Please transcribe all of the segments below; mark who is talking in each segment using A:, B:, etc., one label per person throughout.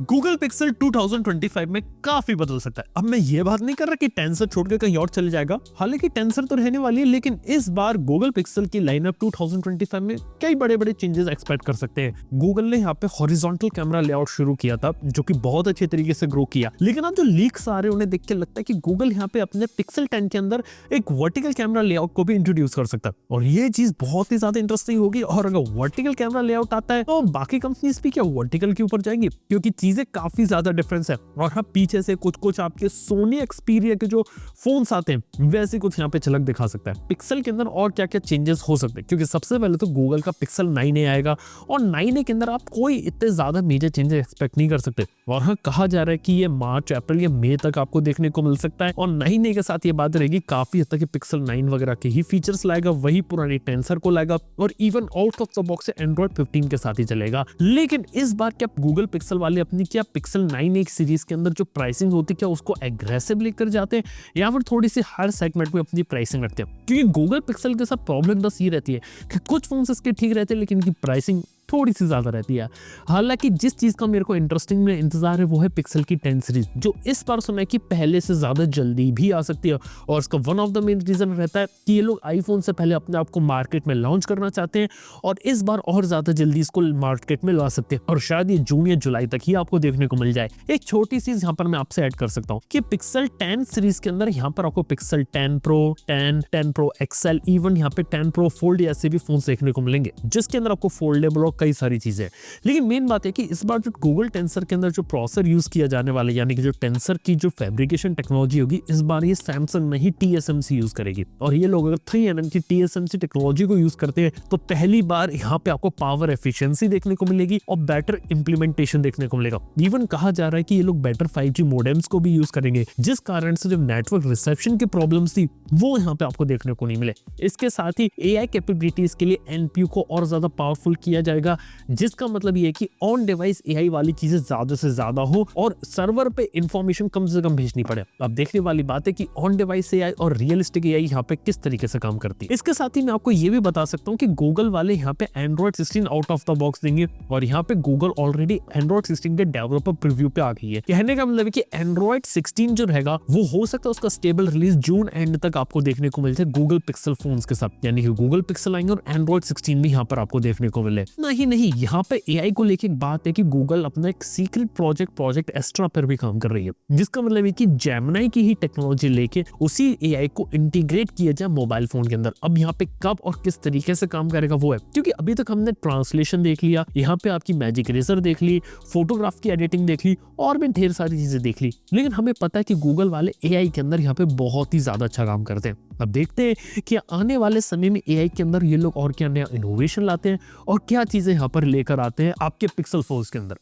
A: Google pixel 2025 में काफी बदल सकता है। अब मैं ये बात नहीं कर रहा कि टेंसर छोड़कर कहीं और चले जाएगा, हालांकि टेंसर तो रहने वाली है, लेकिन इस बार गूगल पिक्सल की लाइनअप 2025 में कई बड़े-बड़े चेंजेस एक्सपेक्ट कर सकते हैं। गूगल ने यहाँ पे हॉरिजॉन्टल कैमरा लेआउट शुरू किया था, जो कि बहुत अच्छे तरीके से ग्रो किया, लेकिन अब जो लीक्स आ रहे हैं उन्हें देख के लगता है कि गूगल यहाँ पे अपने पिक्सल 10 के अंदर एक वर्टिकल कैमरा लेआउट को भी इंट्रोड्यूस कर सकता है, और ये चीज बहुत ही ज्यादा इंटरेस्टिंग होगी। और अगर वर्टिकल कैमरा लेआउट आता है तो बाकी कंपनीज भी क्या वर्टिकल के ऊपर जाएंगी, क्योंकि चीजें काफी ज्यादा डिफरेंस है। और हाँ, पीछे से कुछ आपके सोनी एक्सपीरिया के जो फोन्स आते हैं वैसे कुछ यहाँ पे झलक दिखा सकता है। पिक्सल के अंदर और क्या क्या चेंजेस हो सकते हैं, क्योंकि सबसे पहले तो गूगल का पिक्सल 9a आएगा, और 9a के अंदर आप कोई इतने ज्यादा मेजर चेंजेस एक्सपेक्ट नहीं कर सकते। और हाँ, कहा जा रहा है कि ये मार्च अप्रैल या मई तक आपको देखने को मिल सकता है, और 9a के साथ ये बात रहेगी काफी हद तक पिक्सल 9 वगैरह के ही फीचर्स लाएगा, वही पुरानी टेंसर को लाएगा, और even out of the box से एंड्रॉइड 15 के साथ ही चलेगा। लेकिन इस बार क्या गूगल पिक्सल वाले अपनी क्या पिक्सल 9a सीरीज के अंदर जो प्राइसिंग होती है क्या उसको एग्रेसिव लेकर जाते हैं, या फिर थोड़ी सी हर सेगमेंट में अपनी प्राइसिंग रखते हैं? क्योंकि गूगल पिक्सल के साथ प्रॉब्लम बस ये रहती है कि कुछ फोन इसके ठीक रहते हैं, लेकिन इनकी प्राइसिंग थोड़ी सी ज्यादा रहती है। हालांकि जिस चीज का मेरे को इंटरेस्टिंग में इंतजार है वो है पिक्सल की 10 सीरीज, जो इस बार सुना है कि पहले से ज्यादा जल्दी भी आ सकती है। और इसका one of the main reason रहता है कि ये लोग आईफोन से पहले अपने आप को मार्केट में लॉन्च करना चाहते हैं, और इस बार और ज्यादा जल्दी इसको मार्केट में ला सकते हैं, और शायद ये जून या जुलाई तक ही आपको देखने को मिल जाए। एक छोटी चीज यहाँ पर मैं आपसे ऐड कर सकता हूँ कि पिक्सल 10 सीरीज के अंदर यहाँ पर आपको pixel 10 pro, 10 pro XL, even यहाँ पे 10 प्रो फोल्ड ऐसे भी फोन देखने को मिलेंगे, जिसके अंदर आपको फोल्डेबल और कई सारी चीजें। लेकिन मेन बात है कि इस बार जो गूगल टेंसर के अंदर जो प्रोसेसर यूज किया जाने वाला है, यानी कि जो टेंसर की जो फैब्रिकेशन टेक्नोलॉजी होगी, इस बार ये सैमसंग नहीं TSMC यूज करेगी। और ये लोग अगर 3nm की TSMC टेक्नोलॉजी को यूज करते हैं तो पहली बार यहाँ पे आपको पावर एफिशिएंसी देखने को मिलेगी और बेटर इंप्लीमेंटेशन देखने को मिलेगा। इवन कहा जा रहा है कि ये लोग बेटर 5G मोडेम्स को भी यूज करेंगे, जिस कारण से जो नेटवर्क रिसेप्शन की प्रॉब्लम्स थी वो यहाँ पे आपको देखने को नहीं मिले। इसके साथ ही AI कैपेबिलिटीज के लिए NPU को और ज्यादा पावरफुल किया जाएगा, जिसका मतलब ये है कि ऑन डिवाइस AI वाली चीजें ज्यादा से ज्यादा हो और सर्वर पे इंफॉर्मेशन कम से कम भेजनी पड़े। अब देखने वाली बात है कि ऑन डिवाइस AI और रियलिस्टिक AI यहाँ पे किस तरीके से काम करती है। इसके साथ ही मैं आपको ये भी बता सकता हूँ कि गूगल वाले यहाँ पे Android 16 out of the box देंगे, और यहाँ पे गूगल ऑलरेडी Android 16 के डेवलपर प्रीव्यू पे आ गई है। कहने का मतलब है कि Android 16 जो रहेगा वो हो सकता है उसका स्टेबल रिलीज जून एंड तक आपको देखने को मिल जाए गूगल पिक्सल फोन्स के साथ, यानी कि गूगल पिक्सल आएंगे और Android 16 भी यहाँ पर आपको देखने को मिले। नहीं, यहाँ पे AI को लेके एक बात है कि गूगल अपना एक सीक्रेट प्रोजेक्ट एस्ट्रा पर भी काम कर रही है, जिसका मतलब है कि जेमिनी की ही टेक्नोलॉजी लेके उसी AI को इंटीग्रेट किया जाए मोबाइल फोन के अंदर। अब यहाँ पे कब और किस तरीके से काम करेगा वो है, क्योंकि अभी तक हमने ट्रांसलेशन देख लिया, यहाँ पे आपकी मैजिक इरेजर देख ली, फोटोग्राफ की एडिटिंग देख ली, और भी ढेर सारी चीजें देख ली, लेकिन हमें पता है कि गूगल वाले AI के अंदर यहाँ पे बहुत ही ज्यादा अच्छा काम करते हैं। अब देखते हैं कि आने वाले समय में AI के अंदर ये लोग और क्या नया इनोवेशन लाते हैं और क्या चीजें यहाँ पर लेकर आते हैं आपके पिक्सल फोन्स के अंदर।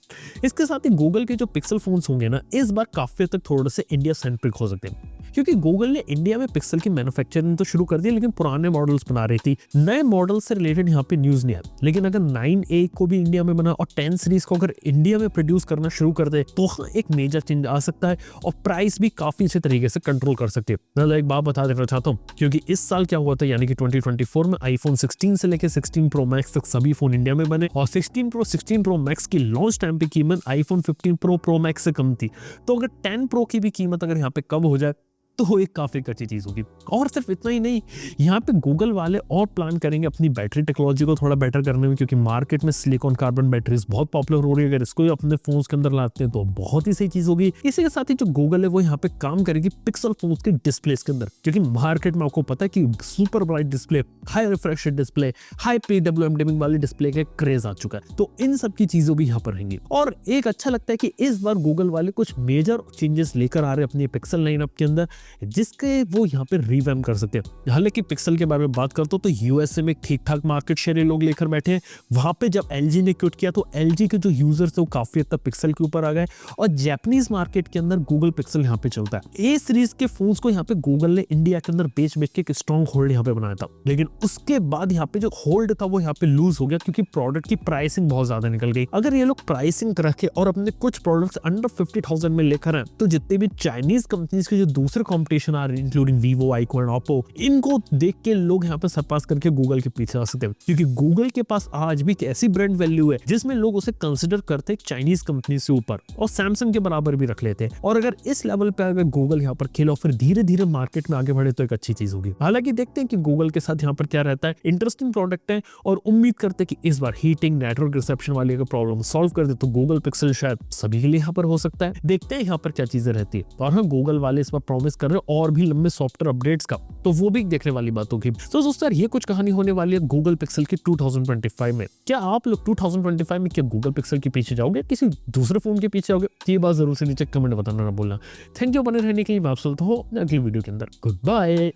A: इसके साथ ही गूगल के जो पिक्सल फोन्स होंगे ना, इस बार काफी हद तक थोड़े से इंडिया सेंट्रिक हो सकते हैं, क्योंकि गूगल ने इंडिया में पिक्सल की मैन्युफैक्चरिंग तो शुरू कर दी, लेकिन पुराने मॉडल्स बना रही थी। नए मॉडल से रिलेटेड यहाँ पे न्यूज नहीं है, लेकिन अगर 9A को भी इंडिया में बना और 10 सीरीज को अगर इंडिया में प्रोड्यूस करना शुरू कर दे तो एक मेजर चेंज आ सकता है, और प्राइस भी काफी अच्छे तरीके से कंट्रोल कर सकती है। मैं एक बात बता देना चाहता हूँ, क्योंकि इस साल क्या हुआ था, यानी कि 2024 में आईफोन 16 से लेकर 16 प्रो मैक्स तक सभी फोन इंडिया में बने, और 16 प्रो मैक्स की लॉन्च टाइम पे कीमत आईफोन 15 प्रो मैक्स से कम थी। तो अगर 10 प्रो की भी कीमत अगर यहाँ पे कम हो जाए तो वो एक काफी अच्छी चीज होगी। और सिर्फ इतना ही नहीं, यहाँ पे गूगल वाले और प्लान करेंगे अपनी बैटरी टेक्नोलॉजी को थोड़ा बेटर करने में, क्योंकि मार्केट में सिलिकॉन कार्बन बैटरीज बहुत पॉपुलर हो रही है। अगर इसको अपने फोन्स के अंदर लाते हैं तो बहुत ही सही चीज होगी। इसी के साथ ही जो गूगल है वो यहाँ पे काम करेगी पिक्सल फोन्स के डिस्प्लेस के अंदर, क्योंकि मार्केट में आपको पता है कि super bright display, high refresh display, high PWM dimming वाले डिस्प्ले का क्रेज आ चुका है, तो इन सब की चीजों भी यहाँ पर रहेंगी। और एक अच्छा लगता है कि इस बार गूगल वाले कुछ मेजर चेंजेस लेकर आ रहे हैं अपनी पिक्सल लाइनअप के अंदर, जिसके वो यहाँ पे रिवैम्प कर सकते हैं। हालांकि पिक्सल के बारे में बात करता हूँ तो यूएसए में ठीक ठाक मार्केट शेयर लोग लेकर बैठे हैं। वहां पे जब LG ने क्विट किया तो LG के जो यूजर्स थे वो काफी हद तक पिक्सल के ऊपर आ गए, और जापानीज मार्केट के अंदर गूगल पिक्सल यहाँ पे चलता है। A सीरीज के फोन्स को यहाँ पे गूगल ने इंडिया के अंदर बेच के एक स्ट्रॉन्ग होल्ड यहाँ पे बनाया था, लेकिन उसके बाद यहाँ पे जो होल्ड था वो यहाँ पे लूज हो गया, क्योंकि प्रोडक्ट की प्राइसिंग बहुत ज्यादा निकल गई। अगर ये लोग प्राइसिंग रखे और अपने कुछ प्रोडक्ट्स अंडर 50,000 में लेकर आए तो जितने भी चाइनीज कंपनीज के जो दूसरे कंपटीशन आ रही है including Vivo, IQ and Oppo, इनको देख के लोग यहाँ पे सरपास करके गूगल के पीछे आ सकते हैं, क्योंकि गूगल के पास आज भी एक ऐसी ब्रांड वैल्यू है जिसमें लोग उसे कंसिडर करते हैं चाइनीज कंपनी से ऊपर और सैमसंग के बराबर भी रख लेते हैं। और अगर इस लेवल पे अगर गूगल यहाँ पर खेलो फिर धीरे धीरे मार्केट में आगे बढ़े तो एक अच्छी चीज होगी। हालांकि देखते हैं कि गूगल के साथ यहाँ पर क्या रहता है, इंटरेस्टिंग प्रोडक्ट है और उम्मीद करते हैं कि इस बार हीटिंग नेटवर्क रिसेप्शन वाली अगर प्रॉब्लम सॉल्व कर दे तो गूगल पिक्सल शायद सभी के लिए यहाँ पर हो सकता है। देखते हैं यहाँ पर क्या चीजें रहती है। और हाँ, गूगल वाले इस बार प्रॉमिस कर रहे हैं और भी लंबे सॉफ्टवेयर अपडेट्स का, तो वो भी देखने वाली बात होगी। तो दोस्तों ये कुछ कहानी होने वाली है गूगल पिक्सल की 2025 में। क्या आप लोग 2025 में क्या गूगल पिक्सल के पीछे जाओगे, किसी दूसरे फोन के पीछे जाओगे? ये बात जरूर से नीचे कमेंट बताना ना भूलना। थैंक यू बने रहने के लिए। मैं आप सुनता हूँ अगली वीडियो के अंदर। Good bye.